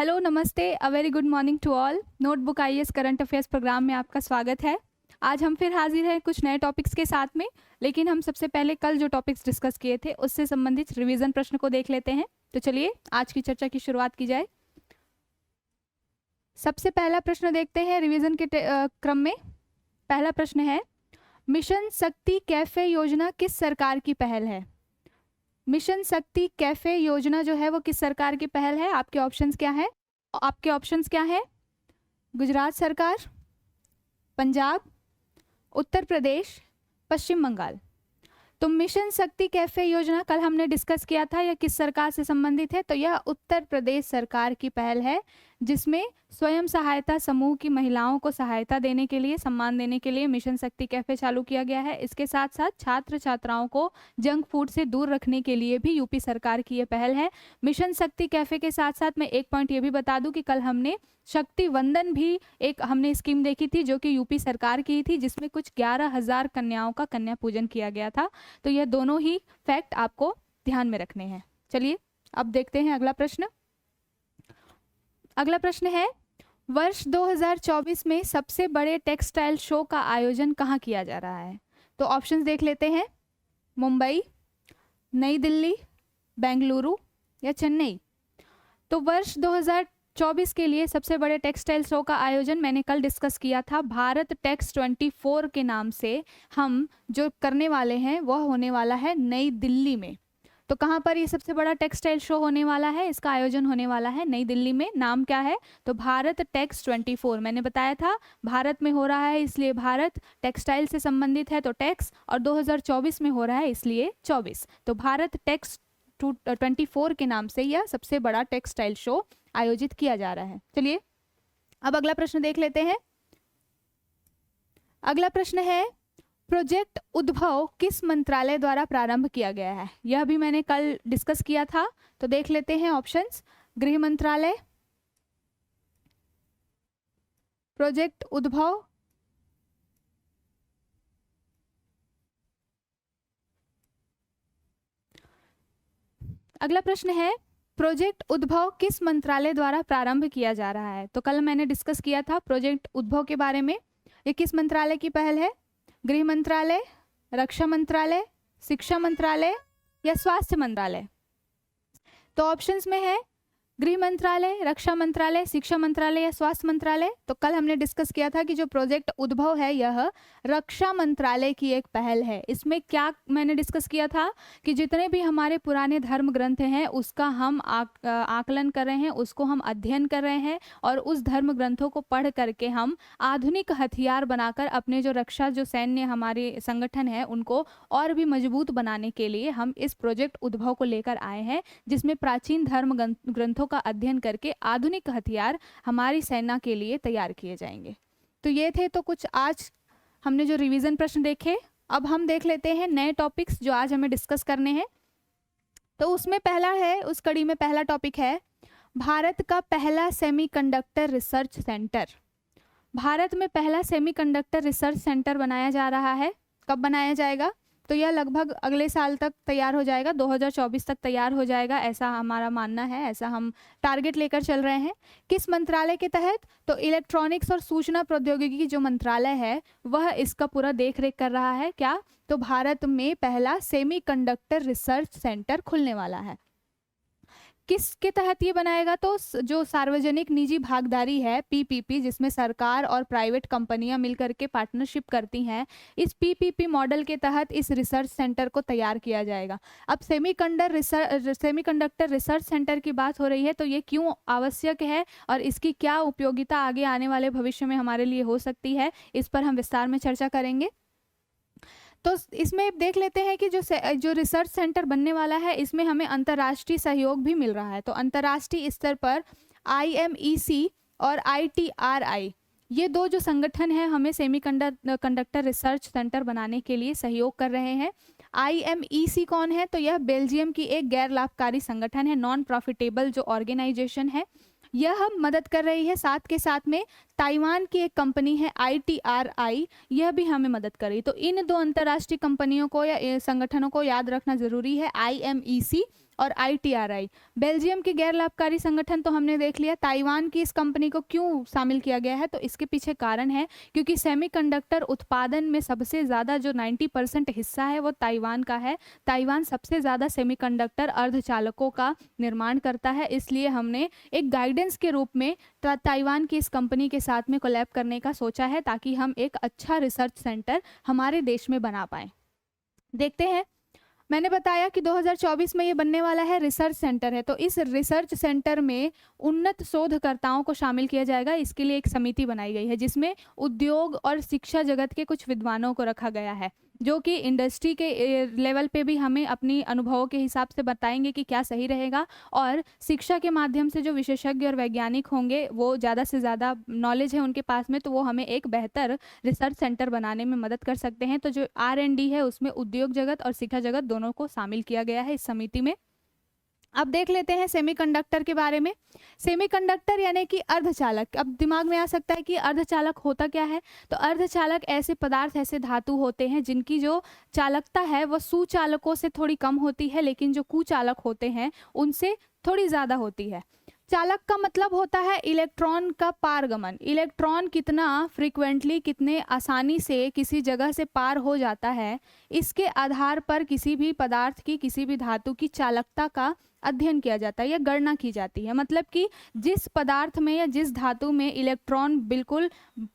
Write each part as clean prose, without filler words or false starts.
Hello, नमस्ते, a very good morning to all. Notebook IAS current affairs programme में आपका स्वागत है। आज हम फिर हाजिर हैं कुछ नए टॉपिक्स के साथ में, लेकिन हम सबसे पहले कल जो टॉपिक्स डिस्कस किए थे उससे संबंधित रिवीजन प्रश्न को देख लेते हैं। तो चलिए आज की चर्चा की शुरुआत की जाए। सबसे पहला प्रश्न देखते हैं रिवीजन के क्रम में। पहला प्रश्न है, मिशन शक्ति कैफे योजना किस सरकार की पहल है? मिशन शक्ति कैफे योजना जो है वो किस सरकार की पहल है? आपके ऑप्शंस क्या हैं? गुजरात सरकार, पंजाब, उत्तर प्रदेश, पश्चिम बंगाल। तो मिशन शक्ति कैफे योजना कल हमने डिस्कस किया था, यह किस सरकार से संबंधित है? तो यह उत्तर प्रदेश सरकार की पहल है, जिसमें स्वयं सहायता समूह की महिलाओं को सहायता देने के लिए, सम्मान देने के लिए मिशन शक्ति कैफे चालू किया गया है। इसके साथ साथ छात्र छात्राओं को जंक फूड से दूर रखने के लिए भी यूपी सरकार की ये पहल है। मिशन शक्ति कैफे के साथ साथ मैं एक पॉइंट ये भी बता दूं कि कल हमने शक्ति वंदन भी एक हमने स्कीम देखी थी जो कि यूपी सरकार की थी, जिसमें कुछ 11,000 कन्याओं का कन्या पूजन किया गया था। तो यह दोनों ही फैक्ट आपको ध्यान में रखने हैं। चलिए अब देखते हैं अगला प्रश्न। अगला प्रश्न है, वर्ष 2024 में सबसे बड़े टेक्सटाइल शो का आयोजन कहाँ किया जा रहा है? तो ऑप्शंस देख लेते हैं। मुंबई, नई दिल्ली, बेंगलुरु या चेन्नई। तो वर्ष 2024 के लिए सबसे बड़े टेक्सटाइल शो का आयोजन मैंने कल डिस्कस किया था। भारत टेक्स 24 के नाम से हम जो करने वाले हैं वह होने वाला है नई दिल्ली में। तो कहाँ पर ये सबसे बड़ा टेक्सटाइल शो होने वाला है? इसका आयोजन होने वाला है नई दिल्ली में। नाम क्या है? तो भारत टेक्स 24। मैंने बताया था भारत में हो रहा है, इसलिए भारत, टेक्सटाइल से संबंधित है तो टेक्स, और 2024 में हो रहा है इसलिए 24। तो भारत टेक्स 24 के नाम से यह सबसे बड़ा टेक्सटाइल शो आयोजित किया जा रहा है। चलिए अब अगला प्रश्न देख लेते हैं। अगला प्रश्न है, प्रोजेक्ट उद्भव किस मंत्रालय द्वारा प्रारंभ किया गया है? यह भी मैंने कल डिस्कस किया था, तो देख लेते हैं ऑप्शंस। गृह मंत्रालय, प्रोजेक्ट उद्भव, अगला प्रश्न है, प्रोजेक्ट उद्भव किस मंत्रालय द्वारा प्रारंभ किया जा रहा है? तो कल मैंने डिस्कस किया था प्रोजेक्ट उद्भव के बारे में। ये किस मंत्रालय की पहल है? गृह मंत्रालय, रक्षा मंत्रालय, शिक्षा मंत्रालय या स्वास्थ्य मंत्रालय? तो ऑप्शंस में है गृह मंत्रालय, रक्षा मंत्रालय, शिक्षा मंत्रालय या स्वास्थ्य मंत्रालय। तो कल हमने डिस्कस किया था कि जो प्रोजेक्ट उद्भव है यह रक्षा मंत्रालय की एक पहल है। इसमें क्या मैंने डिस्कस किया था कि जितने भी हमारे पुराने धर्म ग्रंथ हैं उसका हम आकलन कर रहे हैं, उसको हम अध्ययन कर रहे हैं, और उस धर्म ग्रंथों को पढ़ करके हम आधुनिक हथियार बनाकर अपने जो रक्षा, जो सैन्य हमारे संगठन है उनको और भी मजबूत बनाने के लिए हम इस प्रोजेक्ट उद्भव को लेकर आए हैं, जिसमें प्राचीन धर्म ग्रंथों का अध्ययन करके आधुनिक हथियार हमारी सेना के लिए तैयार किए जाएंगे। तो ये थे तो कुछ आज हमने जो रिवीजन प्रश्न देखे। अब हम देख लेते हैं नए टॉपिक्स जो आज हमें डिस्कस करने हैं। तो उसमें पहला है, उस कड़ी में पहला टॉपिक है भारत का पहला सेमीकंडक्टर रिसर्च सेंटर। भारत में पहला सेमीकंडक्टर रिसर्च सेंटर बनाया जा रहा है। कब बनाया जाएगा? तो यह लगभग अगले साल तक तैयार हो जाएगा, 2024 तक तैयार हो जाएगा, ऐसा हमारा मानना है, ऐसा हम टारगेट लेकर चल रहे हैं। किस मंत्रालय के तहत? तो इलेक्ट्रॉनिक्स और सूचना प्रौद्योगिकी जो मंत्रालय है वह इसका पूरा देखरेख कर रहा है। क्या? तो भारत में पहला सेमीकंडक्टर रिसर्च सेंटर खुलने वाला है। किसके तहत ये बनाएगा? तो जो सार्वजनिक निजी भागीदारी है, पीपीपी, जिसमें सरकार और प्राइवेट कंपनियां मिलकर के पार्टनरशिप करती हैं, इस पीपीपी मॉडल के तहत इस रिसर्च सेंटर को तैयार किया जाएगा। अब सेमीकंडक्टर रिसर्च सेंटर की बात हो रही है, तो ये क्यों आवश्यक है और इसकी क्या उपयोगिता आगे आने वाले भविष्य में हमारे लिए हो सकती है, इस पर हम विस्तार में चर्चा करेंगे। तो इसमें देख लेते हैं कि जो रिसर्च सेंटर बनने वाला है इसमें हमें अंतर्राष्ट्रीय सहयोग भी मिल रहा है। तो अंतर्राष्ट्रीय स्तर पर IMEC और ITRI, ये दो जो संगठन हैं हमें सेमीकंडक्टर रिसर्च सेंटर बनाने के लिए सहयोग कर रहे हैं। IMEC कौन है? तो यह बेल्जियम की एक गैर लाभकारी संगठन है, नॉन प्रॉफिटेबल जो ऑर्गेनाइजेशन है। यह मदद कर रही है साथ के साथ में ताइवान की एक कंपनी है ITRI, यह भी हमें मदद करी। तो इन दो अंतर्राष्ट्रीय कंपनियों को या संगठनों को याद रखना जरूरी है, IMEC और ITRI। बेल्जियम के गैर लाभकारी संगठन तो हमने देख लिया। ताइवान की इस कंपनी को क्यों शामिल किया गया है, तो इसके पीछे कारण है क्योंकि सेमीकंडक्टर उत्पादन में सबसे ज़्यादा जो 90% हिस्सा है वो ताइवान का है। ताइवान सबसे ज़्यादा सेमीकंडक्टर अर्धचालकों का निर्माण करता है, इसलिए हमने एक गाइडेंस के रूप में ताइवान की इस कंपनी के साथ में कोलैब करने का सोचा है, ताकि हम एक अच्छा रिसर्च सेंटर हमारे देश में बना पाएँ। देखते हैं, मैंने बताया कि 2024 में ये बनने वाला है, रिसर्च सेंटर है। तो इस रिसर्च सेंटर में उन्नत शोधकर्ताओं को शामिल किया जाएगा। इसके लिए एक समिति बनाई गई है जिसमें उद्योग और शिक्षा जगत के कुछ विद्वानों को रखा गया है, जो कि इंडस्ट्री के लेवल पे भी हमें अपनी अनुभवों के हिसाब से बताएंगे कि क्या सही रहेगा, और शिक्षा के माध्यम से जो विशेषज्ञ और वैज्ञानिक होंगे वो ज़्यादा से ज़्यादा नॉलेज है उनके पास में, तो वो हमें एक बेहतर रिसर्च सेंटर बनाने में मदद कर सकते हैं। तो जो R&D है उसमें उद्योग जगत और शिक्षा जगत दोनों को शामिल किया गया है इस समिति में। अब देख लेते हैं सेमीकंडक्टर के बारे में। सेमीकंडक्टर यानी कि अर्धचालक। अब दिमाग में आ सकता है कि अर्धचालक होता क्या है, तो अर्धचालक ऐसे पदार्थ, ऐसे धातु होते हैं जिनकी जो चालकता है वो सुचालकों से थोड़ी कम होती है, लेकिन जो कुचालक होते हैं उनसे थोड़ी ज़्यादा होती है। चालक का मतलब होता है इलेक्ट्रॉन का पारगमन। इलेक्ट्रॉन कितना फ्रीक्वेंटली, कितने आसानी से किसी जगह से पार हो जाता है, इसके आधार पर किसी भी पदार्थ की, किसी भी धातु की चालकता का अध्ययन किया जाता है या गणना की जाती है। मतलब कि जिस पदार्थ में या जिस धातु में इलेक्ट्रॉन बिल्कुल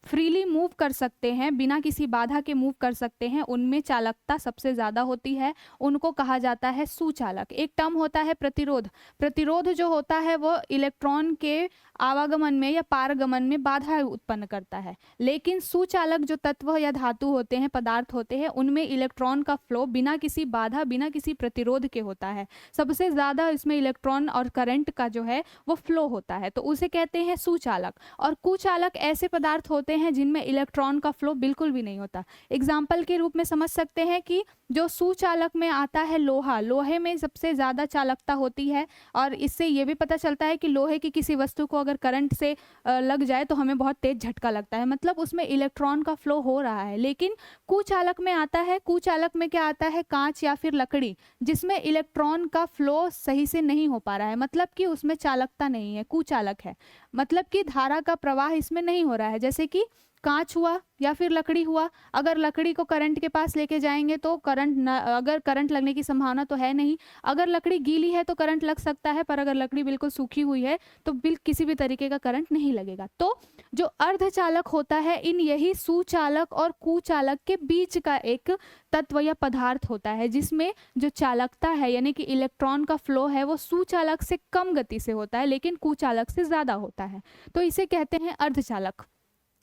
फ्रीली मूव कर सकते हैं, बिना किसी बाधा के मूव कर सकते हैं, उनमें चालकता सबसे ज़्यादा होती है, उनको कहा जाता है सुचालक। एक टर्म होता है प्रतिरोध। प्रतिरोध जो होता है वो इलेक्ट्रॉन के आवागमन में या पारगमन में बाधा उत्पन्न करता है, लेकिन सुचालक जो तत्व या धातु होते हैं, पदार्थ होते हैं, उनमें इलेक्ट्रॉन का फ्लो बिना किसी बाधा, बिना किसी प्रतिरोध के होता है। सबसे ज़्यादा इसमें इलेक्ट्रॉन और करंट का जो है वो फ्लो होता है, तो उसे कहते हैं सुचालक। और कुचालक ऐसे पदार्थ होते हैं जिनमें इलेक्ट्रॉन का फ्लो बिल्कुल भी नहीं होता। एग्जाम्पल के रूप में समझ सकते हैं कि जो सुचालक में आता है लोहा, लोहे में सबसे ज़्यादा चालकता होती है, और इससे ये भी पता चलता है कि लोहे की किसी वस्तु को अगर करंट से लग जाए तो हमें बहुत तेज झटका लगता है, मतलब उसमें इलेक्ट्रॉन का फ्लो हो रहा है। लेकिन कुचालक में आता है, कुचालक में क्या आता है, कांच या फिर लकड़ी, जिसमें इलेक्ट्रॉन का फ्लो सही से नहीं हो पा रहा है, मतलब कि उसमें चालकता नहीं है, कुचालक है, मतलब कि धारा का प्रवाह इसमें नहीं हो रहा है। जैसे कि कांच हुआ या फिर लकड़ी हुआ, अगर लकड़ी को करंट के पास लेके जाएंगे तो अगर करंट लगने की संभावना तो है नहीं। अगर लकड़ी गीली है तो करंट लग सकता है, पर अगर लकड़ी बिल्कुल सूखी हुई है तो किसी भी तरीके का करंट नहीं लगेगा। तो जो अर्धचालक होता है, इन यही सुचालक और कुचालक के बीच का एक तत्व या पदार्थ होता है, जिसमें जो चालकता है यानी कि इलेक्ट्रॉन का फ्लो है वो सुचालक से कम गति से होता है, लेकिन कुचालक से ज़्यादा होता है, तो इसे कहते हैं अर्धचालक।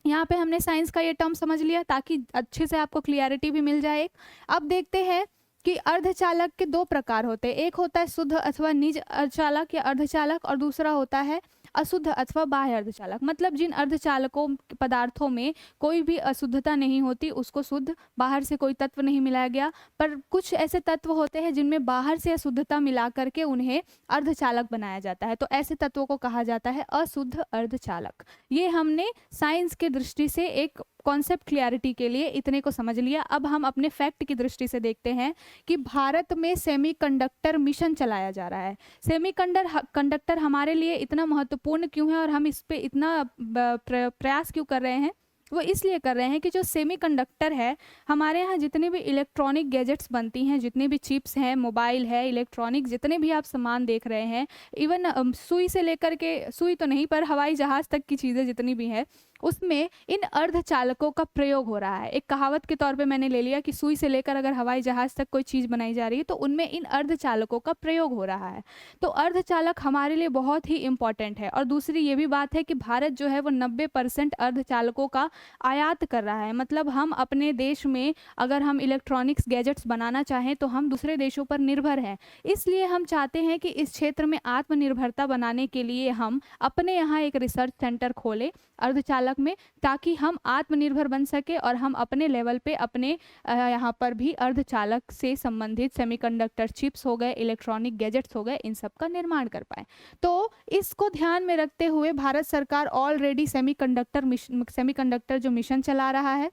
यहाँ पे हमने साइंस का ये टर्म समझ लिया ताकि अच्छे से आपको क्लियरिटी भी मिल जाए। अब देखते हैं कि अर्धचालक के दो प्रकार होते हैं, एक होता है शुद्ध अथवा निज अर्धचालक या अर्धचालक, और दूसरा होता है अशुद्ध अथवा बाह्य अर्धचालक। मतलब जिन अर्धचालकों पदार्थों में कोई भी अशुद्धता नहीं होती, उसको शुद्ध, बाहर से कोई तत्व नहीं मिलाया गया, पर कुछ ऐसे तत्व होते हैं जिनमें बाहर से अशुद्धता मिला करके उन्हें अर्धचालक बनाया जाता है, तो ऐसे तत्वों को कहा जाता है अशुद्ध अर्धचालक। ये हमने साइंस के दृष्टि से एक कॉन्सेप्ट क्लियरिटी के लिए इतने को समझ लिया। अब हम अपने फैक्ट की दृष्टि से देखते हैं कि भारत में सेमीकंडक्टर मिशन चलाया जा रहा है। सेमीकंडक्टर हमारे लिए इतना महत्वपूर्ण क्यों है और हम इस पे इतना प्रयास क्यों कर रहे हैं, वो इसलिए कर रहे हैं कि जो सेमीकंडक्टर है, हमारे यहाँ जितनी भी इलेक्ट्रॉनिक गैजेट्स बनती हैं, जितने भी चिप्स हैं, मोबाइल है, इलेक्ट्रॉनिक जितने भी आप सामान देख रहे हैं, इवन सुई से लेकर के, सुई तो नहीं पर हवाई जहाज़ तक की चीज़ें जितनी भी हैं, उसमें इन अर्धचालकों का प्रयोग हो रहा है। एक कहावत के तौर पे मैंने ले लिया कि सुई से लेकर अगर हवाई जहाज़ तक कोई चीज़ बनाई जा रही है तो उनमें इन अर्धचालकों का प्रयोग हो रहा है। तो अर्धचालक हमारे लिए बहुत ही इम्पॉर्टेंट है। और दूसरी ये भी बात है कि भारत जो है वो 90% अर्धचालकों का आयात कर रहा है। मतलब हम अपने देश में अगर हम इलेक्ट्रॉनिक्स गैजेट्स बनाना चाहें तो हम दूसरे देशों पर निर्भर हैं। इसलिए हम चाहते हैं कि इस क्षेत्र में आत्मनिर्भरता बनाने के लिए हम अपने यहाँ एक रिसर्च सेंटर खोलें, अर्धचालक अर्धचालक में, ताकि हम आत्मनिर्भर बन सके और हम अपने लेवल पे अपने यहाँ पर भी अर्धचालक से संबंधित सेमीकंडक्टर चिप्स हो गए, इलेक्ट्रॉनिक गैजेट्स हो गए, इन सब का निर्माण कर पाए। तो इसको ध्यान में रखते हुए भारत सरकार ऑलरेडी सेमीकंडक्टर जो मिशन चला रहा है,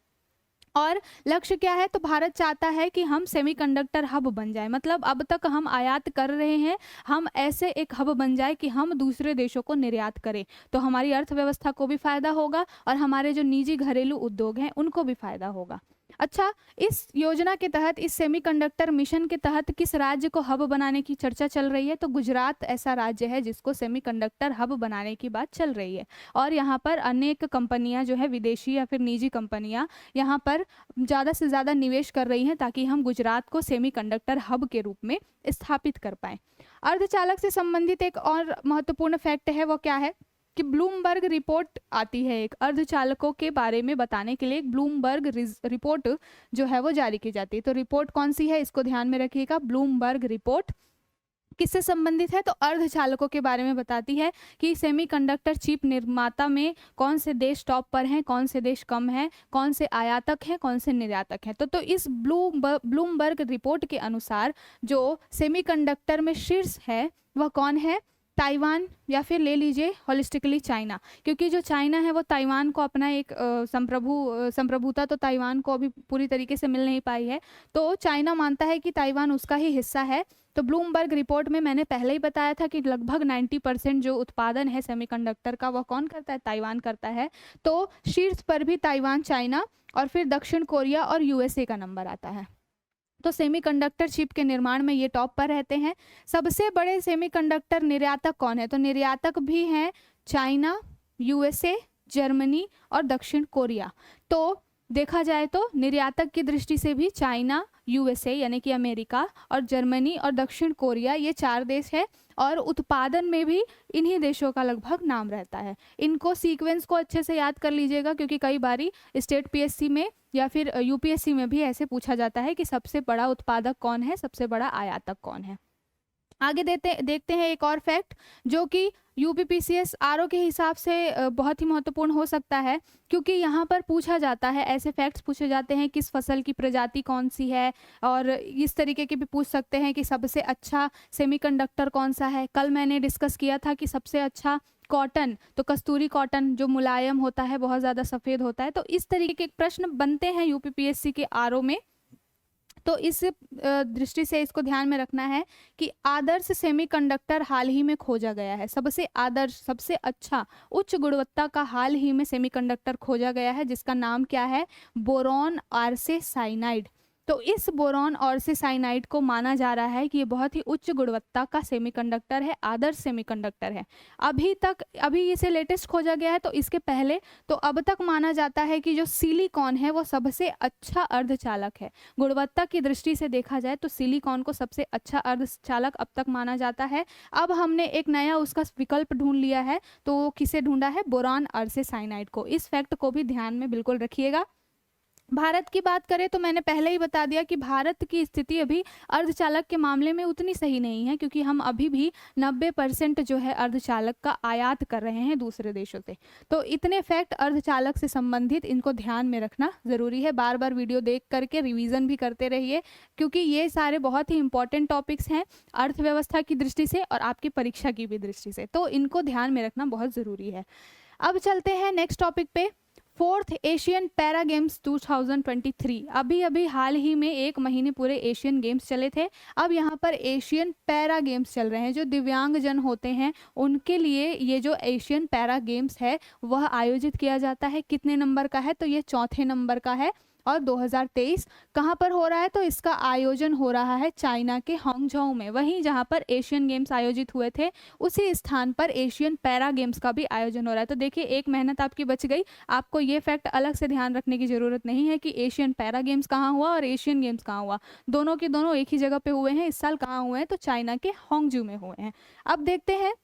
और लक्ष्य क्या है, तो भारत चाहता है कि हम सेमीकंडक्टर हब बन जाए। मतलब अब तक हम आयात कर रहे हैं, हम ऐसे एक हब बन जाए कि हम दूसरे देशों को निर्यात करें, तो हमारी अर्थव्यवस्था को भी फायदा होगा और हमारे जो निजी घरेलू उद्योग हैं उनको भी फायदा होगा। अच्छा, इस योजना के तहत, इस सेमीकंडक्टर मिशन के तहत किस राज्य को हब बनाने की चर्चा चल रही है, तो गुजरात ऐसा राज्य है जिसको सेमीकंडक्टर हब बनाने की बात चल रही है। और यहाँ पर अनेक कंपनियां जो है, विदेशी या फिर निजी कंपनियां यहाँ पर ज़्यादा से ज़्यादा निवेश कर रही हैं, ताकि हम गुजरात को सेमीकंडक्टर हब के रूप में स्थापित कर पाएँ। अर्धचालक से संबंधित एक और महत्वपूर्ण फैक्ट है, वो क्या है कि ब्लूमबर्ग रिपोर्ट आती है, एक अर्धचालकों के बारे में बताने के लिए एक ब्लूमबर्ग रिपोर्ट जो है वो जारी की जाती है। तो रिपोर्ट कौन सी है, इसको ध्यान में रखिएगा। ब्लूमबर्ग रिपोर्ट किससे संबंधित है, तो अर्धचालकों के बारे में बताती है कि सेमीकंडक्टर चिप निर्माता में कौन से देश टॉप पर हैं, कौन से देश कम हैं, कौन से आयातक हैं, कौन से निर्यातक हैं। तो इस ब्लूमबर्ग रिपोर्ट के अनुसार जो सेमीकंडक्टर में शीर्ष है वह कौन है, ताइवान, या फिर ले लीजिए होलिस्टिकली चाइना, क्योंकि जो चाइना है वो ताइवान को अपना एक संप्रभुता तो ताइवान को अभी पूरी तरीके से मिल नहीं पाई है, तो चाइना मानता है कि ताइवान उसका ही हिस्सा है। तो ब्लूमबर्ग रिपोर्ट में मैंने पहले ही बताया था कि लगभग 90% जो उत्पादन है सेमीकंडक्टर का वह कौन करता है, ताइवान करता है। तो शीर्ष पर भी ताइवान, चाइना और फिर दक्षिण कोरिया और यूएसए का नंबर आता है। तो सेमीकंडक्टर चिप के निर्माण में ये टॉप पर रहते हैं। सबसे बड़े सेमीकंडक्टर निर्यातक कौन है, तो निर्यातक भी हैं चाइना, यूएसए, जर्मनी और दक्षिण कोरिया। तो देखा जाए तो निर्यातक की दृष्टि से भी चाइना, यूएसए यानी कि अमेरिका और जर्मनी और दक्षिण कोरिया, ये 4 देश है, और उत्पादन में भी इन्हीं देशों का लगभग नाम रहता है। इनको सीक्वेंस को अच्छे से याद कर लीजिएगा, क्योंकि कई बारी स्टेट पीएससी में या फिर यूपीएससी में भी ऐसे पूछा जाता है कि सबसे बड़ा उत्पादक कौन है, सबसे बड़ा आयातक कौन है। आगे देखते हैं एक और फैक्ट जो कि यूपीपीसीएस आरओ के हिसाब से बहुत ही महत्वपूर्ण हो सकता है, क्योंकि यहाँ पर पूछा जाता है, ऐसे फैक्ट्स पूछे जाते हैं किस फसल की प्रजाति कौन सी है, और इस तरीके के भी पूछ सकते हैं कि सबसे अच्छा सेमीकंडक्टर कौन सा है। कल मैंने डिस्कस किया था कि सबसे अच्छा कॉटन, तो कस्तूरी कॉटन जो मुलायम होता है, बहुत ज़्यादा सफ़ेद होता है। तो इस तरीके के प्रश्न बनते हैं यूपीपीएससी के आरओ में। तो इस दृष्टि से इसको ध्यान में रखना है कि आदर्श सेमीकंडक्टर हाल ही में खोजा गया है। सबसे आदर्श, सबसे अच्छा, उच्च गुणवत्ता का हाल ही में सेमीकंडक्टर खोजा गया है, जिसका नाम क्या है, बोरॉन आर्सेसाइनाइड। तो इस बोरॉन आर्सेसाइनाइड को माना जा रहा है कि ये बहुत ही उच्च गुणवत्ता का सेमीकंडक्टर है, आदर्श सेमीकंडक्टर है। अभी इसे लेटेस्ट खोजा गया है, तो इसके पहले तो अब तक माना जाता है कि जो सिलिकॉन है वो सबसे अच्छा अर्धचालक है। गुणवत्ता की दृष्टि से देखा जाए तो सिलिकॉन को सबसे अच्छा अर्धचालक अब तक माना जाता है। अब हमने एक नया उसका विकल्प ढूंढ लिया है, तो किसे ढूंढा है, बोरॉन आर्सेसाइनाइड को। इस फैक्ट को भी ध्यान में बिल्कुल रखिएगा। भारत की बात करें तो मैंने पहले ही बता दिया कि भारत की स्थिति अभी अर्धचालक के मामले में उतनी सही नहीं है, क्योंकि हम अभी भी 90% जो है अर्धचालक का आयात कर रहे हैं दूसरे देशों से। तो इतने फैक्ट अर्धचालक से संबंधित, इनको ध्यान में रखना ज़रूरी है। बार बार वीडियो देख करके रिवीजन भी करते रहिए, क्योंकि ये सारे बहुत ही इंपॉर्टेंट टॉपिक्स हैं अर्थव्यवस्था की दृष्टि से और आपकी परीक्षा की भी दृष्टि से, तो इनको ध्यान में रखना बहुत ज़रूरी है। अब चलते हैं नेक्स्ट टॉपिक पे, 4th एशियन पैरा गेम्स 2023। अभी हाल ही में 1 महीने पूरे एशियन गेम्स चले थे। अब यहाँ पर एशियन पैरा गेम्स चल रहे हैं। जो दिव्यांगजन होते हैं उनके लिए ये जो एशियन पैरा गेम्स है वह आयोजित किया जाता है। कितने नंबर का है, तो ये 4थे नंबर का है। और 2023 कहाँ पर हो रहा है, तो इसका आयोजन हो रहा है चाइना के हांगझोउ में। वहीं जहाँ पर एशियन गेम्स आयोजित हुए थे उसी स्थान पर एशियन पैरा गेम्स का भी आयोजन हो रहा है। तो देखिए, एक मेहनत आपकी बच गई। आपको ये फैक्ट अलग से ध्यान रखने की जरूरत नहीं है कि एशियन पैरा गेम्स कहाँ हुआ और एशियन गेम्स कहाँ हुआ। दोनों के दोनों एक ही जगह पे हुए हैं। इस साल कहाँ हुए हैं, तो चाइना के हांगझोउ में हुए हैं। अब देखते हैं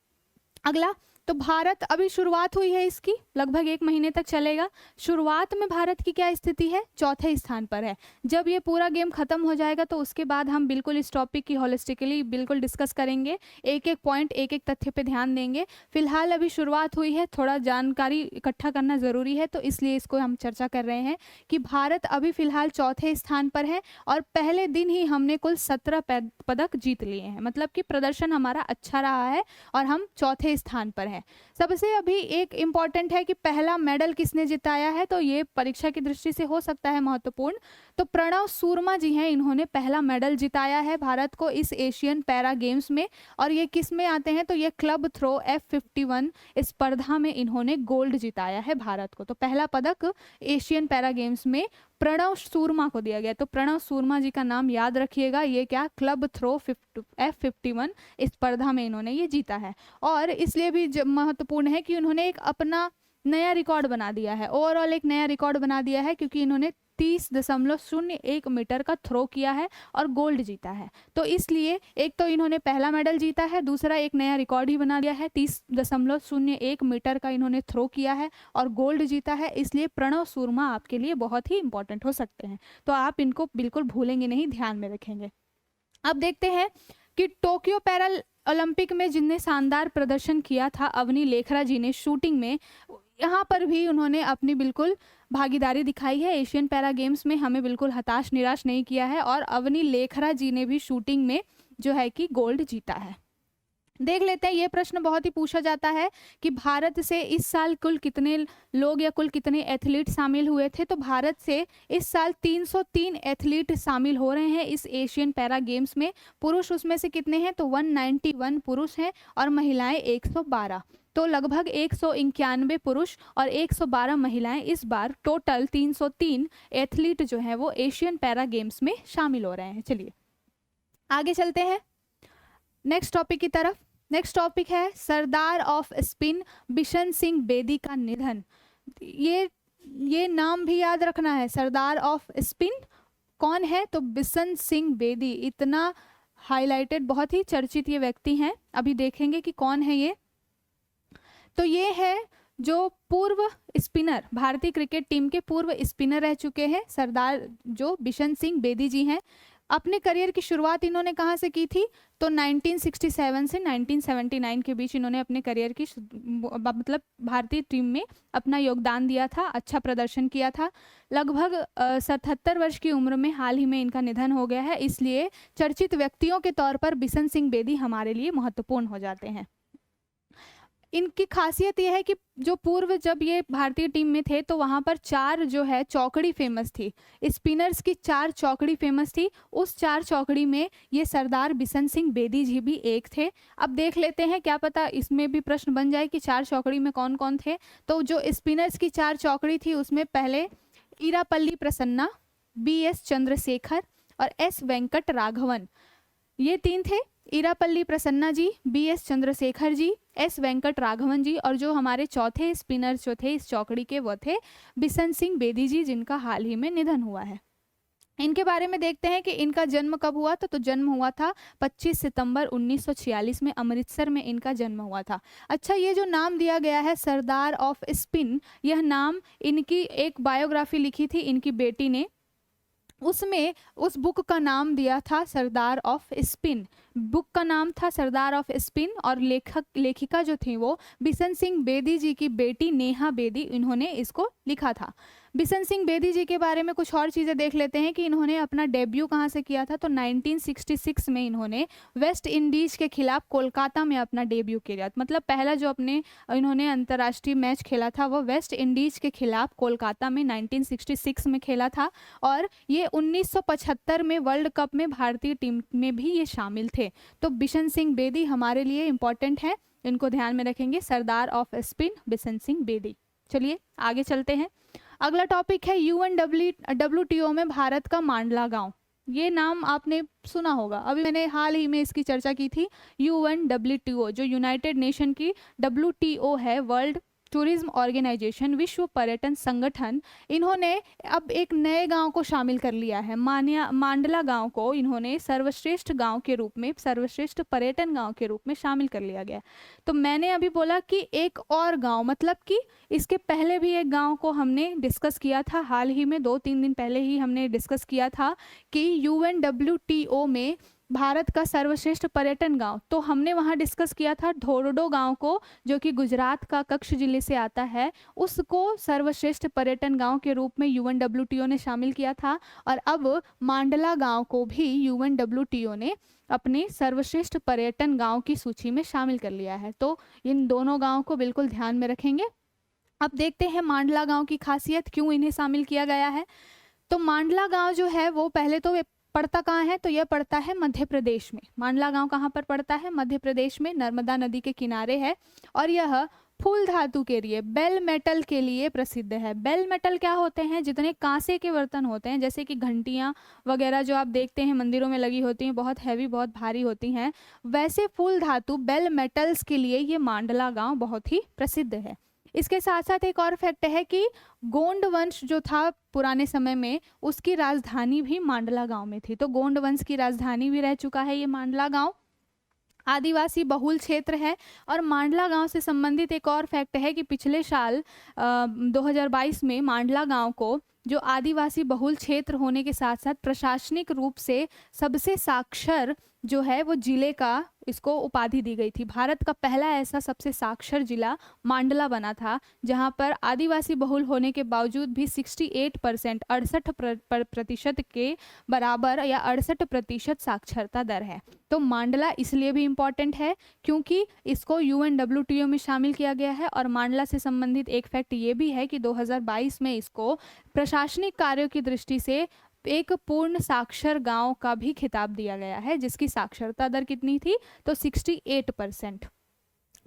अगला तो भारत अभी शुरुआत हुई है इसकी, लगभग 1 महीने तक चलेगा। शुरुआत में भारत की क्या स्थिति है, चौथे स्थान पर है। जब ये पूरा गेम खत्म हो जाएगा तो उसके बाद हम बिल्कुल इस टॉपिक की होलिस्टिकली बिल्कुल डिस्कस करेंगे, एक एक पॉइंट एक एक तथ्य पे ध्यान देंगे। फिलहाल अभी शुरुआत हुई है, थोड़ा जानकारी इकट्ठा करना ज़रूरी है, तो इसलिए इसको हम चर्चा कर रहे हैं कि भारत अभी फिलहाल चौथे स्थान पर है और पहले दिन ही हमने कुल 17 पदक जीत लिए हैं, मतलब कि प्रदर्शन हमारा अच्छा रहा है और हम चौथे स्थान पर हैं। सबसे अभी एक इम्पॉर्टेंट है कि पहला मेडल किसने जिताया है, तो ये परीक्षा की दृष्टि से हो सकता है महत्वपूर्ण। तो प्रणव सूरमा जी हैं, इन्होंने पहला मेडल जिताया है भारत को इस एशियन पैरा गेम्स में। और ये किस में आते हैं, तो ये क्लब थ्रो F51 स्पर्धा में इन्होंने गोल्ड जिताया है भारत को। तो पहला पदक एशियन पैरा गेम्स में प्रणव सूरमा को दिया गया। तो प्रणव सूरमा जी का नाम याद रखिएगा, ये क्या क्लब थ्रो F51 स्पर्धा में इन्होंने ये जीता है। और इसलिए भी महत्वपूर्ण है कि उन्होंने एक अपना नया रिकॉर्ड बना दिया है, ओवरऑल एक नया रिकॉर्ड बना दिया है, क्योंकि इन्होंने 30.01 मीटर का थ्रो किया है और गोल्ड जीता है। तो इसलिए एक तो इन्होंने पहला मेडल जीता है, दूसरा एक नया रिकॉर्ड ही बना लिया है, 30.01 मीटर का इन्होंने थ्रो किया है और गोल्ड जीता है। इसलिए प्रणव सूरमा आपके लिए बहुत ही इंपॉर्टेंट हो सकते हैं, तो आप इनको बिल्कुल भूलेंगे नहीं, ध्यान में रखेंगे। अब देखते हैं कि टोक्यो पैरा ओलंपिक में जिनने शानदार प्रदर्शन किया था, अवनी लेखरा जी ने शूटिंग में, यहाँ पर भी उन्होंने अपनी बिल्कुल भागीदारी दिखाई है। एशियन पैरा गेम्स में हमें बिल्कुल हताश निराश नहीं किया है और अवनी लेखरा जी ने भी शूटिंग में जो है कि गोल्ड जीता है। देख लेते हैं, ये प्रश्न बहुत ही पूछा जाता है कि भारत से इस साल कुल कितने लोग या कुल कितने एथलीट शामिल हुए थे। तो भारत से इस साल 303 एथलीट शामिल हो रहे हैं इस एशियन पैरा गेम्स में। पुरुष उसमें से कितने हैं, तो 191 पुरुष हैं और महिलाएं 112। तो लगभग 191 पुरुष और 112 महिलाएं, इस बार टोटल 303 एथलीट जो हैं वो एशियन पैरा गेम्स में शामिल हो रहे हैं। चलिए आगे चलते हैं नेक्स्ट टॉपिक की तरफ। नेक्स्ट टॉपिक है सरदार ऑफ स्पिन बिशन सिंह बेदी का निधन। ये नाम भी याद रखना है, सरदार ऑफ स्पिन कौन है, तो बिशन सिंह बेदी। इतना हाईलाइटेड, बहुत ही चर्चित ये व्यक्ति हैं। अभी देखेंगे कि कौन है ये। तो ये है जो पूर्व स्पिनर, भारतीय क्रिकेट टीम के पूर्व स्पिनर रह चुके हैं, सरदार जो बिशन सिंह बेदी जी हैं। अपने करियर की शुरुआत इन्होंने कहाँ से की थी, तो 1967 से 1979 के बीच इन्होंने अपने करियर की मतलब भारतीय टीम में अपना योगदान दिया था, अच्छा प्रदर्शन किया था। लगभग 77 वर्ष की उम्र में हाल ही में इनका निधन हो गया है, इसलिए चर्चित व्यक्तियों के तौर पर बिशन सिंह बेदी हमारे लिए महत्वपूर्ण हो जाते हैं। इनकी खासियत यह है कि जो पूर्व जब ये भारतीय टीम में थे तो वहाँ पर 4 जो है चौकड़ी फेमस थी, स्पिनर्स की 4 चौकड़ी फेमस थी। उस 4 चौकड़ी में ये सरदार बिशन सिंह बेदी जी भी एक थे। अब देख लेते हैं, क्या पता इसमें भी प्रश्न बन जाए कि 4 चौकड़ी में कौन कौन थे। तो जो स्पिनर्स की 4 चौकड़ी थी उसमें पहले इरापल्ली प्रसन्ना, BS चंद्रशेखर और S वेंकट राघवन, ये 3 थे। इरापल्ली प्रसन्ना जी, BS चंद्रशेखर जी, S वेंकट राघवन जी, और जो हमारे चौथे स्पिनर जो थे इस चौकड़ी के वो थे बिशन सिंह बेदी जी, जिनका हाल ही में निधन हुआ है। इनके बारे में देखते हैं कि इनका जन्म कब हुआ था। तो जन्म हुआ था 25 सितंबर 1946 में, अमृतसर में इनका जन्म हुआ था। अच्छा, ये जो नाम दिया गया है सरदार ऑफ स्पिन, यह नाम इनकी एक बायोग्राफी लिखी थी इनकी बेटी ने, उसमें उस बुक का नाम दिया था सरदार ऑफ स्पिन। बुक का नाम था सरदार ऑफ स्पिन और लेखिका जो थी वो बिशन सिंह बेदी जी की बेटी नेहा बेदी, इन्होंने इसको लिखा था। बिशन सिंह बेदी जी के बारे में कुछ और चीज़ें देख लेते हैं कि इन्होंने अपना डेब्यू कहाँ से किया था। तो 1966 में इन्होंने वेस्ट इंडीज़ के खिलाफ कोलकाता में अपना डेब्यू किया, मतलब पहला जो अपने इन्होंने अंतर्राष्ट्रीय मैच खेला था वो वेस्ट इंडीज़ के खिलाफ कोलकाता में 1966 में खेला था। और ये 1975 में वर्ल्ड कप में भारतीय टीम में भी ये शामिल थे। तो बिशन सिंह बेदी हमारे लिए इंपॉर्टेंट है, इनको ध्यान में रखेंगे, सरदार ऑफ स्पिन बिशन सिंह बेदी। चलिए आगे चलते हैं। अगला टॉपिक है UNWTO में भारत का मांडला गांव। ये नाम आपने सुना होगा, अभी मैंने हाल ही में इसकी चर्चा की थी। UNWTO जो यूनाइटेड नेशन की WTO है, वर्ल्ड टूरिज्म ऑर्गेनाइजेशन, विश्व पर्यटन संगठन, इन्होंने अब एक नए गांव को शामिल कर लिया है। मांडला गांव को इन्होंने सर्वश्रेष्ठ गांव के रूप में, सर्वश्रेष्ठ पर्यटन गांव के रूप में शामिल कर लिया गया। तो मैंने अभी बोला कि एक और गांव, मतलब कि इसके पहले भी एक गांव को हमने डिस्कस किया था, हाल ही में 2-3 दिन पहले ही हमने डिस्कस किया था कि UNWTO में भारत का सर्वश्रेष्ठ पर्यटन गांव, तो हमने वहां डिस्कस किया था धोरडो गांव को, जो कि गुजरात का कच्छ जिले से आता है, उसको सर्वश्रेष्ठ पर्यटन गांव के रूप में UNWTO ने शामिल किया था। और अब मांडला गांव को भी UNWTO ने अपने सर्वश्रेष्ठ पर्यटन गांव की सूची में शामिल कर लिया है। तो इन दोनों गांव को बिल्कुल ध्यान में रखेंगे। अब देखते हैं मांडला गांव की खासियत, क्यों इन्हें शामिल किया गया है। तो मांडला गांव जो है वो पहले तो पड़ता कहाँ है, तो यह पड़ता है मध्य प्रदेश में। मांडला गांव कहाँ पर पड़ता है, मध्य प्रदेश में, नर्मदा नदी के किनारे है। और यह फूल धातु के लिए, बेल मेटल के लिए प्रसिद्ध है। बेल मेटल क्या होते हैं, जितने कांसे के बर्तन होते हैं, जैसे कि घंटियां वगैरह जो आप देखते हैं मंदिरों में लगी होती हैं, बहुत हैवी, बहुत भारी होती हैं, वैसे फूल धातु बेल मेटल्स के लिए ये मांडला गांव बहुत ही प्रसिद्ध है। इसके साथ साथ एक और फैक्ट है कि गोंड वंश जो था पुराने समय में, उसकी राजधानी भी मांडला गांव में थी। तो गोंड वंश की राजधानी भी रह चुका है ये मांडला गांव। आदिवासी बहुल क्षेत्र है। और मांडला गांव से संबंधित एक और फैक्ट है कि पिछले साल 2022 में मांडला गांव को जो आदिवासी बहुल क्षेत्र होने के साथ साथ प्रशासनिक रूप से सबसे साक्षर जो है वो जिले का इसको उपाधि दी गई थी। भारत का पहला ऐसा सबसे साक्षर जिला मांडला बना था, जहां पर आदिवासी बहुल होने के बावजूद भी 68%, 68% के बराबर या 68% साक्षरता दर है। तो मांडला इसलिए भी इम्पॉर्टेंट है क्योंकि इसको UNWTO में शामिल किया गया है। और मांडला से संबंधित एक फैक्ट ये भी है कि 2022 में इसको प्रशासनिक कार्यों की दृष्टि से एक पूर्ण साक्षर गांव का भी खिताब दिया गया है, जिसकी साक्षरता दर कितनी थी, तो 68%।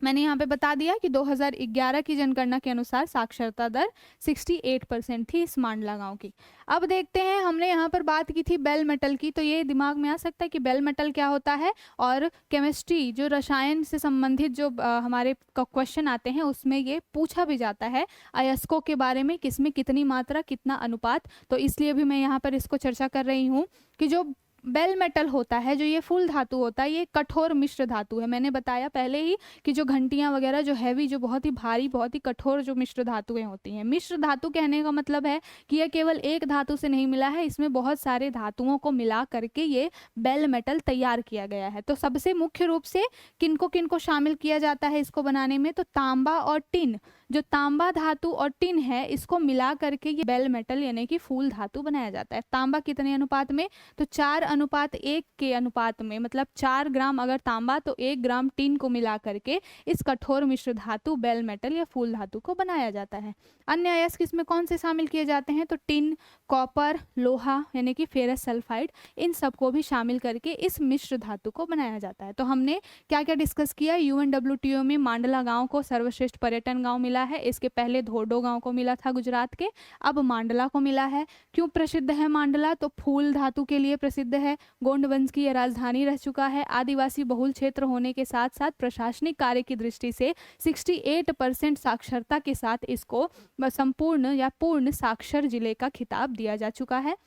मैंने यहाँ पे बता दिया कि 2011 की जनगणना के अनुसार साक्षरता दर 68% थी इस मांडला गांव की। अब देखते हैं, हमने यहाँ पर बात की थी बेल मेटल की, तो ये दिमाग में आ सकता है कि बेल मेटल क्या होता है। और केमिस्ट्री जो रसायन से संबंधित जो हमारे क्वेश्चन आते हैं उसमें ये पूछा भी जाता है अयस्कों के बारे में, किसमें कितनी मात्रा, कितना अनुपात। तो इसलिए भी मैं यहाँ पर इसको चर्चा कर रही हूँ कि जो बेल मेटल होता है, जो ये फूल धातु होता है, ये कठोर मिश्र धातु है। मैंने बताया पहले ही कि जो घंटियां वगैरह जो हैवी, जो बहुत ही भारी, बहुत ही कठोर जो मिश्र धातुएं होती हैं। मिश्र धातु कहने का मतलब है कि यह केवल एक धातु से नहीं मिला है, इसमें बहुत सारे धातुओं को मिला करके ये बेल मेटल तैयार किया गया है। तो सबसे मुख्य रूप से किनको किनको शामिल किया जाता है इसको बनाने में, तो तांबा और टिन, जो तांबा धातु और टिन है, इसको मिला करके ये बेल मेटल यानी कि फूल धातु बनाया जाता है। तांबा कितने अनुपात में, तो 4:1 के अनुपात में, मतलब 4 ग्राम अगर तांबा तो 1 ग्राम टिन को मिला करके इस कठोर मिश्र धातु बेल मेटल या फूल धातु को बनाया जाता है। अन्य अयस्क इसमें कौन से शामिल किए जाते हैं, तो टिन, कॉपर, लोहा यानी कि फेरस सल्फाइड, इन सबको भी शामिल करके इस मिश्र धातु को बनाया जाता है। तो हमने क्या क्या डिस्कस किया, UNWTO में मांडला गांव को सर्वश्रेष्ठ पर्यटन गांव मिला है। इसके पहले धोरडो गांव को मिला था गुजरात के, अब मांडला को मिला है। क्यों प्रसिद्ध है मांडला, तो फूल धातु के लिए प्रसिद्ध है, गोंड वंश की यह राजधानी रह चुका है, आदिवासी बहुल क्षेत्र होने के साथ साथ प्रशासनिक कार्य की दृष्टि से 68% साक्षरता के साथ इसको संपूर्ण या पूर्ण साक्षर जिले का खिताब दिया जा चुका है।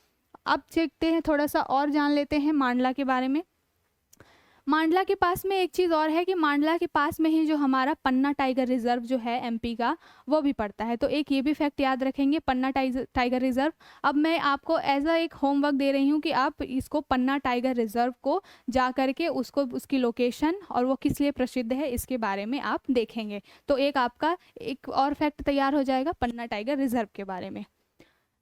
अब देखते हैं, थोड़ा सा और जान लेते हैं मांडला के बारे में। मांडला के पास में एक चीज़ और है कि मांडला के पास में ही जो हमारा पन्ना टाइगर रिजर्व जो है MP का, वो भी पड़ता है। तो एक ये भी फैक्ट याद रखेंगे, पन्ना टाइगर रिजर्व। अब मैं आपको एज अ एक होमवर्क दे रही हूँ कि आप इसको पन्ना टाइगर रिजर्व को जा करके उसको, उसकी लोकेशन और वो किस लिए प्रसिद्ध है इसके बारे में आप देखेंगे। तो एक आपका एक और फैक्ट तैयार हो जाएगा पन्ना टाइगर रिजर्व के बारे में।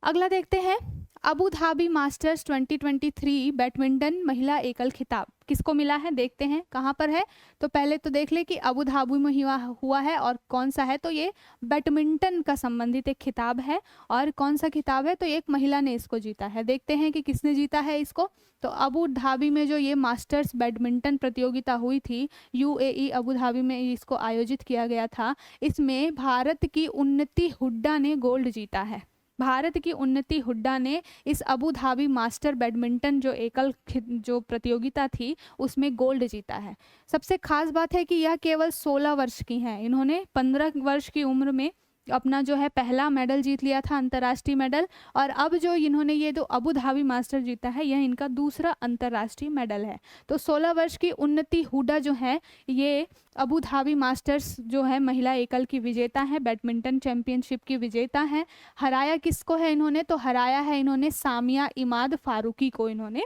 अगला देखते हैं, अबू धाबी मास्टर्स 2023 बैडमिंटन महिला एकल खिताब किसको मिला है, देखते हैं कहाँ पर है। तो पहले तो देख ले कि अबू धाबी में हुआ है और कौन सा है, तो ये बैडमिंटन का संबंधित एक खिताब है। और कौन सा खिताब है, तो एक महिला ने इसको जीता है। देखते हैं कि किसने जीता है इसको। तो अबू धाबी में जो ये मास्टर्स बैडमिंटन प्रतियोगिता हुई थी, UAE अबू धाबी में इसको आयोजित किया गया था, इसमें भारत की उन्नति हुड्डा ने गोल्ड जीता है। भारत की उन्नति हुड्डा ने इस अबू धाबी मास्टर बैडमिंटन जो एकल जो प्रतियोगिता थी उसमें गोल्ड जीता है। सबसे खास बात है कि यह केवल 16 वर्ष की हैं। इन्होंने 15 वर्ष की उम्र में अपना जो है पहला मेडल जीत लिया था, अंतर्राष्ट्रीय मेडल। और अब जो इन्होंने ये जो अबू धाबी मास्टर जीता है यह इनका दूसरा अंतर्राष्ट्रीय मेडल है। तो 16 वर्ष की उन्नति हुड्डा जो है ये अबू धाबी मास्टर्स जो है महिला एकल की विजेता है, बैडमिंटन चैंपियनशिप की विजेता है। हराया किसको है इन्होंने? तो हराया है इन्होंने सामिया इमाद फारूकी को इन्होंने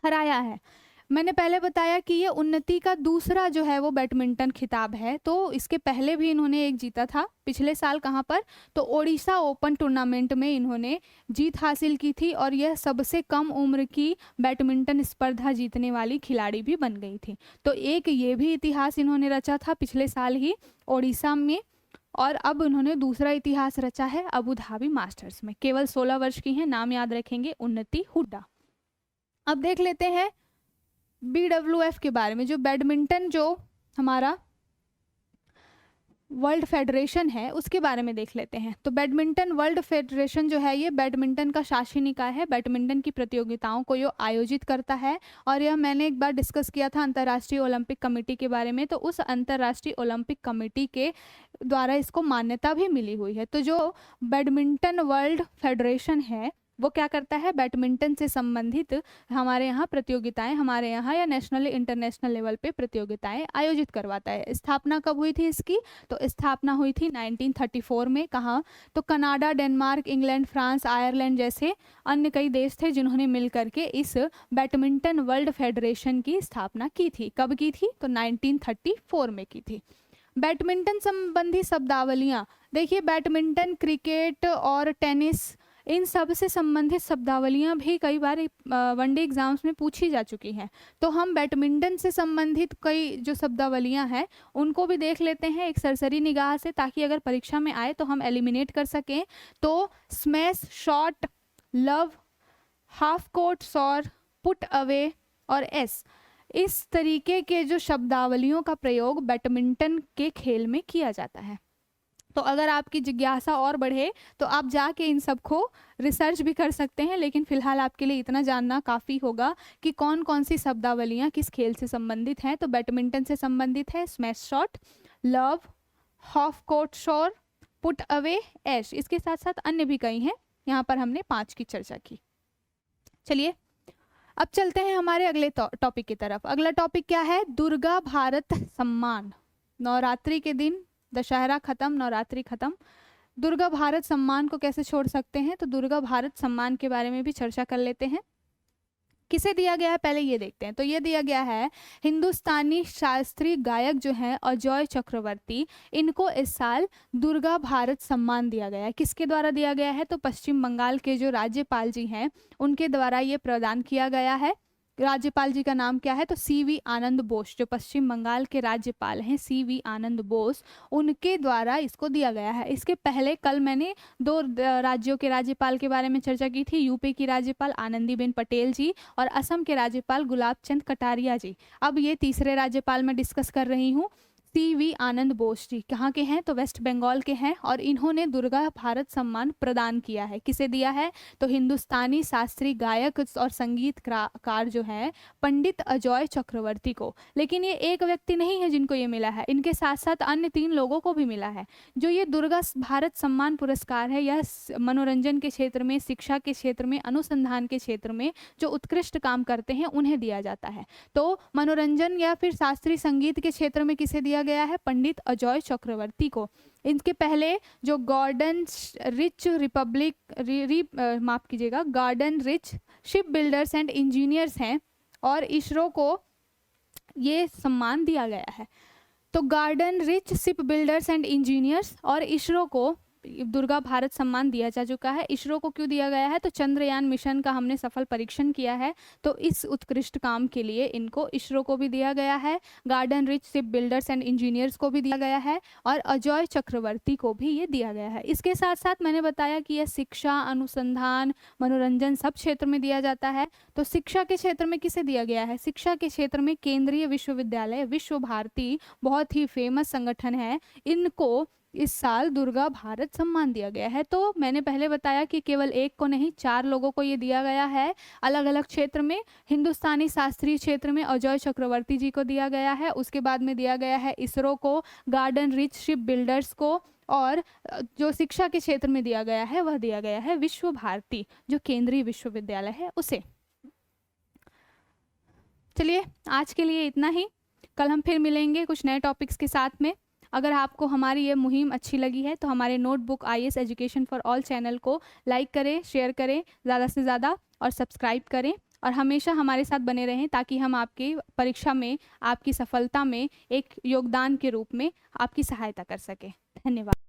हराया है। मैंने पहले बताया कि ये उन्नति का दूसरा जो है वो बैडमिंटन खिताब है। तो इसके पहले भी इन्होंने एक जीता था पिछले साल, कहाँ पर? तो ओडिशा ओपन टूर्नामेंट में इन्होंने जीत हासिल की थी और यह सबसे कम उम्र की बैडमिंटन स्पर्धा जीतने वाली खिलाड़ी भी बन गई थी। तो एक ये भी इतिहास इन्होंने रचा था पिछले साल ही ओडिशा में, और अब उन्होंने दूसरा इतिहास रचा है अबू धाबी मास्टर्स में। केवल 16 वर्ष की हैं, नाम याद रखेंगे, उन्नति हुड्डा। अब देख लेते हैं BWF के बारे में, जो बैडमिंटन जो हमारा वर्ल्ड फेडरेशन है उसके बारे में देख लेते हैं। तो बैडमिंटन वर्ल्ड फेडरेशन जो है ये बैडमिंटन का शासी निकाय है, बैडमिंटन की प्रतियोगिताओं को ये आयोजित करता है। और यह मैंने एक बार डिस्कस किया था अंतर्राष्ट्रीय ओलंपिक कमेटी के बारे में, तो उस अंतर्राष्ट्रीय ओलंपिक कमेटी के द्वारा इसको मान्यता भी मिली हुई है। तो जो बैडमिंटन वर्ल्ड फेडरेशन है वो क्या करता है? बैडमिंटन से संबंधित हमारे यहाँ प्रतियोगिताएं, हमारे यहाँ या नेशनल इंटरनेशनल लेवल पे प्रतियोगिताएं आयोजित करवाता है। स्थापना कब हुई थी इसकी? तो स्थापना हुई थी 1934 में। कहाँ? तो Canada, Denmark, England, France, Ireland जैसे अन्य कई देश थे जिन्होंने मिल करके इस बैडमिंटन वर्ल्ड फेडरेशन की स्थापना की थी। कब की थी? तो 1934 में की थी। बैडमिंटन संबंधी शब्दावलियाँ देखिए, बैडमिंटन, क्रिकेट और टेनिस, इन सब से संबंधित शब्दावलियाँ भी कई बार वनडे एग्जाम्स में पूछी जा चुकी हैं। तो हम बैडमिंटन से संबंधित कई जो शब्दावलियाँ हैं उनको भी देख लेते हैं एक सरसरी निगाह से, ताकि अगर परीक्षा में आए तो हम एलिमिनेट कर सकें। तो smash, shot, love, half court, sore, put away और एस, इस तरीके के जो शब्दावलियों का प्रयोग बैडमिंटन के खेल में किया जाता है। तो अगर आपकी जिज्ञासा और बढ़े तो आप जाके इन सब को रिसर्च भी कर सकते हैं, लेकिन फिलहाल आपके लिए इतना जानना काफ़ी होगा कि कौन कौन सी शब्दावलियाँ किस खेल से संबंधित हैं। तो बैडमिंटन से संबंधित है smash shot, love, half court shot, put away, ऐश। इसके साथ साथ अन्य भी कई हैं, यहाँ पर हमने 5 की चर्चा की। चलिए अब चलते हैं हमारे अगले टॉपिक की तरफ। अगला टॉपिक क्या है? दुर्गा भारत सम्मान। नवरात्रि के दिन, दशहरा खत्म, नवरात्रि खत्म, दुर्गा भारत सम्मान को कैसे छोड़ सकते हैं? तो दुर्गा भारत सम्मान के बारे में भी चर्चा कर लेते हैं। किसे दिया गया है पहले ये देखते हैं। तो ये दिया गया है हिंदुस्तानी शास्त्रीय गायक जो हैं अजय चक्रवर्ती, इनको इस साल दुर्गा भारत सम्मान दिया गया है। किसके द्वारा दिया गया है? तो पश्चिम बंगाल के जो राज्यपाल जी हैं उनके द्वारा ये प्रदान किया गया है। राज्यपाल जी का नाम क्या है? तो CV आनंद बोस, जो पश्चिम बंगाल के राज्यपाल हैं CV आनंद बोस, उनके द्वारा इसको दिया गया है। इसके पहले कल मैंने 2 राज्यों के राज्यपाल के बारे में चर्चा की थी, यूपी की राज्यपाल आनंदीबेन पटेल जी और असम के राज्यपाल गुलाब चंद कटारिया जी। अब ये तीसरे राज्यपाल मैं डिस्कस कर रही हूँ, CV आनंद बोस जी। कहाँ के हैं? तो वेस्ट बंगाल के हैं, और इन्होंने दुर्गा भारत सम्मान प्रदान किया है। किसे दिया है? तो हिंदुस्तानी शास्त्रीय गायक और संगीतकार जो है पंडित अजय चक्रवर्ती को। लेकिन ये एक व्यक्ति नहीं है जिनको ये मिला है, इनके साथ साथ अन्य 3 लोगों को भी मिला है। जो ये दुर्गा भारत सम्मान पुरस्कार है, यह मनोरंजन के क्षेत्र में, शिक्षा के क्षेत्र में, अनुसंधान के क्षेत्र में जो उत्कृष्ट काम करते हैं उन्हें दिया जाता है। तो मनोरंजन या फिर शास्त्रीय संगीत के क्षेत्र में किसे दिया गया है? पंडित अजय चक्रवर्ती को। इनके पहले जो garden rich garden rich ship builders and engineers हैं और इसरो को ये सम्मान दिया गया है। तो garden rich ship builders and engineers और इसरो को दुर्गा भारत सम्मान दिया जा चुका है। इसरो को क्यों दिया गया है? तो चंद्रयान मिशन का हमने सफल परीक्षण किया है, तो इस उत्कृष्ट काम के लिए इनको इसरो को भी दिया गया है, garden rich ship builders and engineers को भी दिया गया है और अजय चक्रवर्ती को भी ये दिया गया है। इसके साथ साथ मैंने बताया कि यह शिक्षा, अनुसंधान, मनोरंजन सब क्षेत्र में दिया जाता है। तो शिक्षा के क्षेत्र में किसे दिया गया है? शिक्षा के क्षेत्र में केंद्रीय विश्वविद्यालय विश्व भारती, बहुत ही फेमस संगठन है, इनको इस साल दुर्गा भारत सम्मान दिया गया है। तो मैंने पहले बताया कि केवल एक को नहीं, 4 लोगों को ये दिया गया है अलग अलग क्षेत्र में। हिंदुस्तानी शास्त्रीय क्षेत्र में अजय चक्रवर्ती जी को दिया गया है, उसके बाद में दिया गया है इसरो को, गार्डन रिच शिप बिल्डर्स को, और जो शिक्षा के क्षेत्र में दिया गया है वह दिया गया है विश्व भारती जो केंद्रीय विश्वविद्यालय है उसे। चलिए आज के लिए इतना ही, कल हम फिर मिलेंगे कुछ नए टॉपिक्स के साथ में। अगर आपको हमारी ये मुहिम अच्छी लगी है तो हमारे notebook IAS education for all channel को लाइक करें, शेयर करें ज़्यादा से ज़्यादा और सब्सक्राइब करें, और हमेशा हमारे साथ बने रहें ताकि हम आपकी परीक्षा में, आपकी सफलता में एक योगदान के रूप में आपकी सहायता कर सकें। धन्यवाद।